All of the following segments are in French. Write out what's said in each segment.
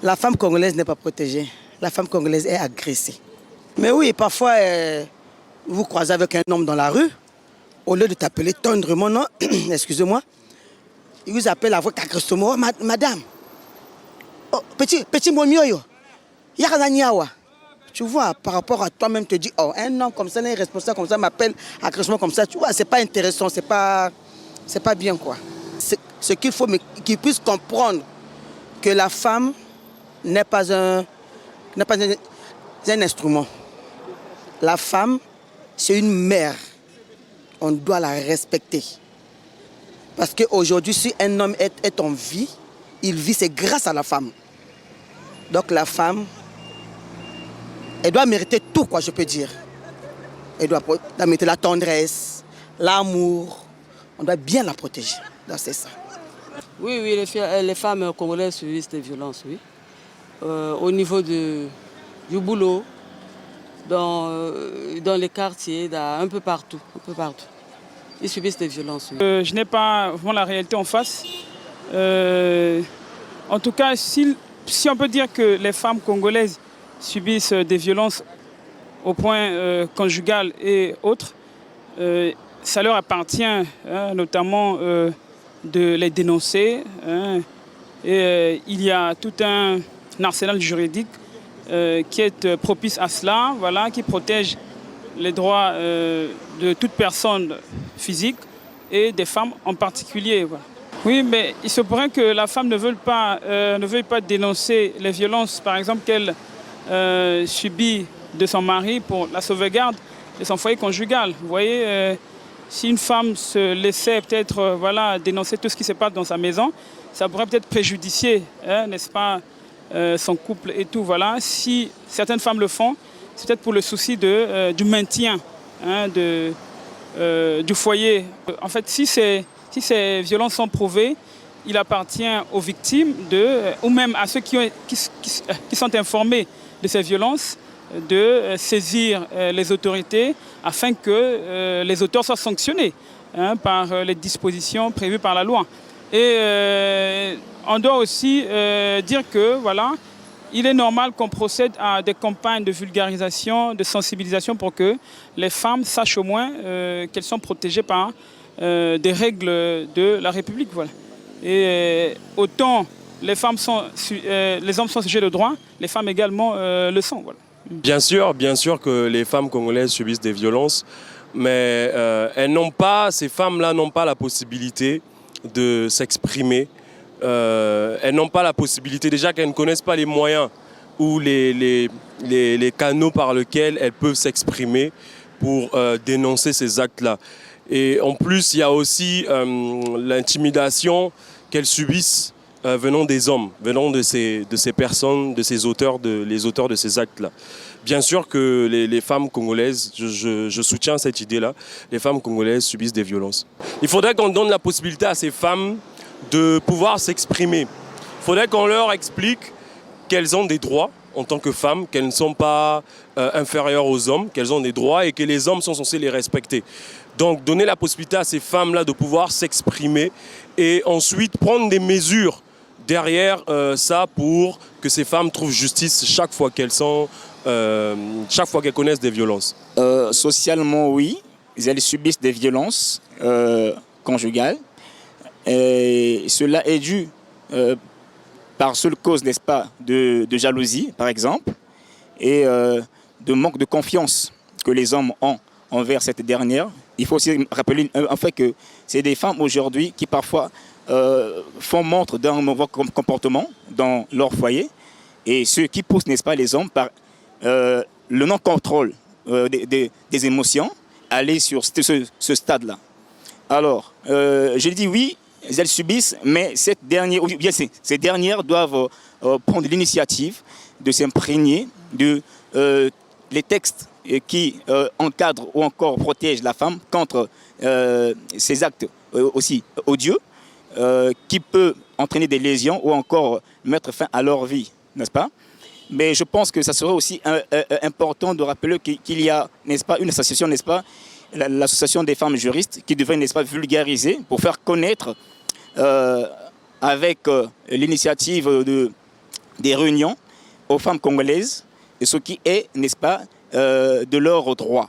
La femme congolaise n'est pas protégée. La femme congolaise est agressée. Mais oui, parfois, vous croisez avec un homme dans la rue, au lieu de t'appeler tendrement, non, excusez-moi, il vous appelle avec agressement. Oh, madame, oh, petit momioyo, yarananiawa. Tu vois, par rapport à toi-même, te dis, oh, un homme comme ça, un responsable comme ça m'appelle agressement comme ça. Tu vois, c'est pas intéressant, c'est pas bien, quoi. Ce qu'il faut, mais qu'ils puissent comprendre que la femme n'est pas un instrument. La femme, c'est une mère. On doit la respecter. Parce qu'aujourd'hui, si un homme est en vie, il vit, c'est grâce à la femme. Donc la femme, elle doit mériter tout, quoi, je peux dire. Elle doit mériter la tendresse, l'amour. On doit bien la protéger. Donc c'est ça. Oui, les femmes congolaises subissent des violences, oui. Au niveau du boulot, dans les quartiers, un peu partout. Ils subissent des violences. Oui. Je n'ai pas vraiment la réalité en face. En tout cas, si on peut dire que les femmes congolaises subissent des violences au point conjugal et autres, ça leur appartient, notamment de les dénoncer. Et il y a tout un arsenal juridique qui est propice à cela, voilà, qui protège les droits de toute personne physique et des femmes en particulier. Voilà. Oui, mais il se pourrait que la femme ne veuille pas dénoncer les violences, par exemple, qu'elle subit de son mari pour la sauvegarde de son foyer conjugal. Vous voyez, si une femme se laissait peut-être dénoncer tout ce qui se passe dans sa maison, ça pourrait peut-être préjudicier, n'est-ce pas, son couple et tout. Voilà. Si certaines femmes le font, c'est peut-être pour le souci du maintien du foyer. En fait, si ces violences sont prouvées, il appartient aux victimes ou même à ceux qui sont informés de ces violences de saisir les autorités afin que les auteurs soient sanctionnés par les dispositions prévues par la loi. Et on doit aussi dire que voilà, il est normal qu'on procède à des campagnes de vulgarisation, de sensibilisation pour que les femmes sachent au moins qu'elles sont protégées par des règles de la République. Voilà. Et autant les hommes sont sujets de droit, les femmes également le sont. Voilà. Bien sûr que les femmes congolaises subissent des violences, mais ces femmes-là n'ont pas la possibilité de s'exprimer. Elles n'ont pas la possibilité, déjà qu'elles ne connaissent pas les moyens ou les canaux par lesquels elles peuvent s'exprimer pour dénoncer ces actes-là. Et en plus, il y a aussi l'intimidation qu'elles subissent venant des hommes, venant de ces personnes, de ces auteurs, les auteurs de ces actes-là. Bien sûr que les femmes congolaises, je soutiens cette idée-là, les femmes congolaises subissent des violences. Il faudrait qu'on donne la possibilité à ces femmes de pouvoir s'exprimer. Il faudrait qu'on leur explique qu'elles ont des droits en tant que femmes, qu'elles ne sont pas inférieures aux hommes, qu'elles ont des droits et que les hommes sont censés les respecter. Donc donner la possibilité à ces femmes-là de pouvoir s'exprimer et ensuite prendre des mesures derrière ça pour que ces femmes trouvent justice chaque fois qu'elles connaissent des violences. Socialement, oui, elles subissent des violences conjugales. Et cela est dû par seule cause, n'est-ce pas, de jalousie, par exemple, et de manque de confiance que les hommes ont envers cette dernière. Il faut aussi rappeler en fait que c'est des femmes aujourd'hui qui parfois font montre d'un mauvais comportement dans leur foyer, et ce qui pousse, n'est-ce pas, les hommes par le non-contrôle des émotions à aller sur ce stade-là. Alors, je dis oui, elles subissent, mais ces dernières doivent prendre l'initiative de s'imprégner de les textes qui encadrent ou encore protègent la femme contre ces actes aussi odieux qui peuvent entraîner des lésions ou encore mettre fin à leur vie, n'est-ce pas? Mais je pense que ça serait aussi important de rappeler qu'il y a, n'est-ce pas, une association, n'est-ce pas, l'association des femmes juristes qui devrait, n'est-ce pas, vulgariser pour faire connaître avec l'initiative de des réunions aux femmes congolaises de ce qui est, n'est-ce pas, de leurs droits.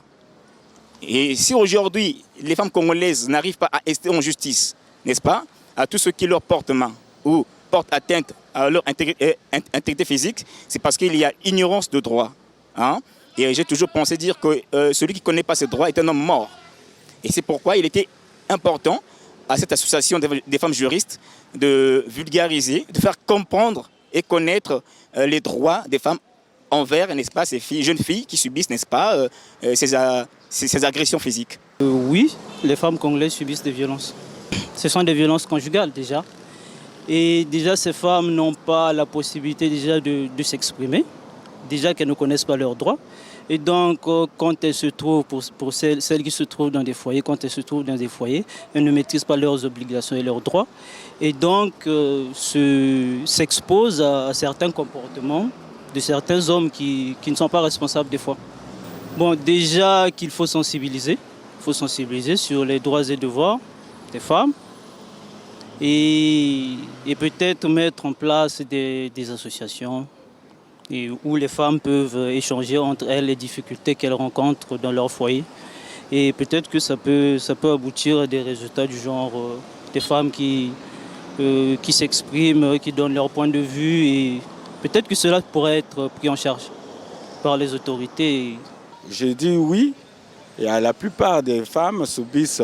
Et si aujourd'hui, les femmes congolaises n'arrivent pas à rester en justice, n'est-ce pas, à tout ce qui leur porte main ou porte atteinte à leur intégrité physique, c'est parce qu'il y a ignorance de droit. Hein? Et j'ai toujours pensé dire que celui qui ne connaît pas ses droits est un homme mort. Et c'est pourquoi il était important à cette association des femmes juristes de vulgariser, de faire comprendre et connaître les droits des femmes envers, n'est-ce pas, ces filles, jeunes filles qui subissent, n'est-ce pas, ces agressions physiques. Oui, les femmes congolaises subissent des violences. Ce sont des violences conjugales déjà. Et déjà, ces femmes n'ont pas la possibilité déjà de s'exprimer. Déjà qu'elles ne connaissent pas leurs droits. Et donc, quand elles se trouvent, pour celles qui se trouvent dans des foyers, quand elles se trouvent dans des foyers, elles ne maîtrisent pas leurs obligations et leurs droits. Et donc, s'exposent à certains comportements de certains hommes qui ne sont pas responsables des fois. Bon, déjà qu'il faut sensibiliser. Il faut sensibiliser sur les droits et devoirs des femmes. Et peut-être mettre en place des associations où les femmes peuvent échanger entre elles les difficultés qu'elles rencontrent dans leur foyer. Et peut-être que ça peut aboutir à des résultats du genre des femmes qui s'expriment, qui donnent leur point de vue. Et peut-être que cela pourrait être pris en charge par les autorités. Je dis oui. Et la plupart des femmes subissent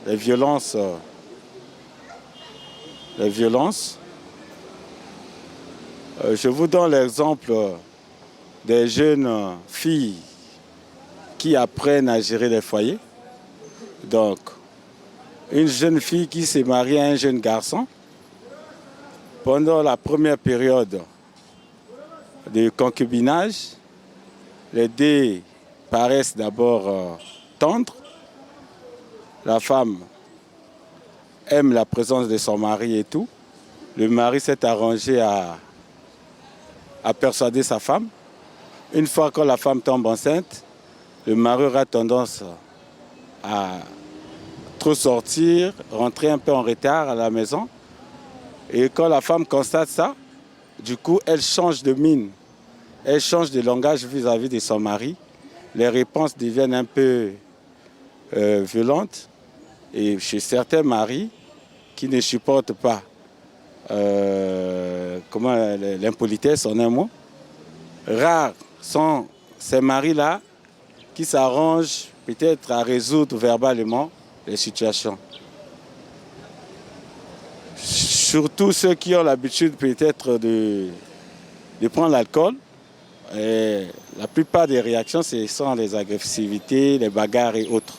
les violences. Je vous donne l'exemple des jeunes filles qui apprennent à gérer les foyers. Donc, une jeune fille qui s'est mariée à un jeune garçon, pendant la première période de concubinage, les deux paraissent d'abord tendres. La femme aime la présence de son mari et tout. Le mari s'est arrangé à persuader sa femme. Une fois que la femme tombe enceinte, le mari aura tendance à trop sortir, rentrer un peu en retard à la maison. Et quand la femme constate ça, du coup, elle change de mine. Elle change de langage vis-à-vis de son mari. Les réponses deviennent un peu violentes. Et chez certains maris qui ne supportent pas l'impolitesse en un mot, rares sont ces maris-là qui s'arrangent peut-être à résoudre verbalement les situations. Surtout ceux qui ont l'habitude peut-être de prendre l'alcool. Et la plupart des réactions, ce sont les agressivités, les bagarres et autres.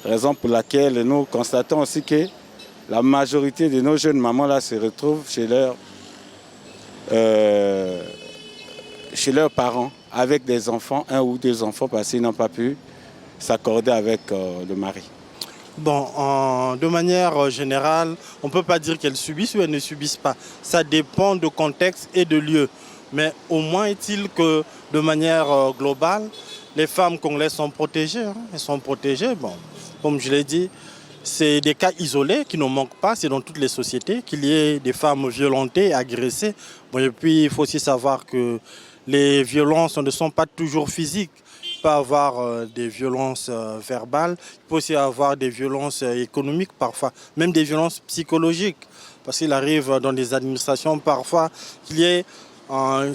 Raison pour laquelle nous constatons aussi que la majorité de nos jeunes mamans là se retrouvent chez leurs parents avec des enfants, un ou deux enfants, parce qu'ils n'ont pas pu s'accorder avec le mari. Bon, de manière générale, on ne peut pas dire qu'elles subissent ou elles ne subissent pas. Ça dépend de contexte et de lieu. Mais au moins est-il que de manière globale, les femmes congolaises sont protégées. Hein. Elles sont protégées. Bon, comme je l'ai dit, c'est des cas isolés qui ne manquent pas. C'est dans toutes les sociétés qu'il y ait des femmes violentées, agressées. Bon, et puis, il faut aussi savoir que les violences ne sont pas toujours physiques. Il peut y avoir des violences verbales, il peut aussi y avoir des violences économiques parfois, même des violences psychologiques. Parce qu'il arrive dans des administrations parfois qu'il y ait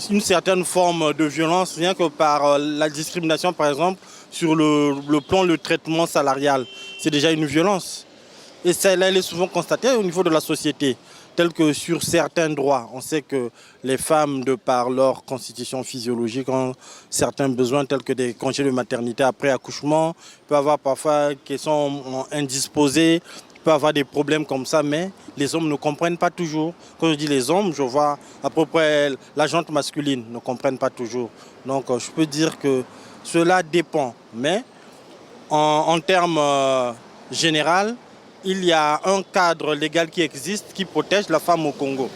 une certaine forme de violence, rien que par la discrimination par exemple, sur le plan du traitement salarial. C'est déjà une violence. Et celle-là, elle est souvent constatée au niveau de la société. Tel que sur certains droits, on sait que les femmes, de par leur constitution physiologique, ont certains besoins tels que des congés de maternité après accouchement. Il peut y avoir parfois qui sont indisposés, il peut y avoir des problèmes comme ça, mais les hommes ne comprennent pas toujours. Quand je dis les hommes, je vois à peu près la gente masculine ne comprennent pas toujours. Donc je peux dire que cela dépend, mais en termes généraux, il y a un cadre légal qui existe qui protège la femme au Congo.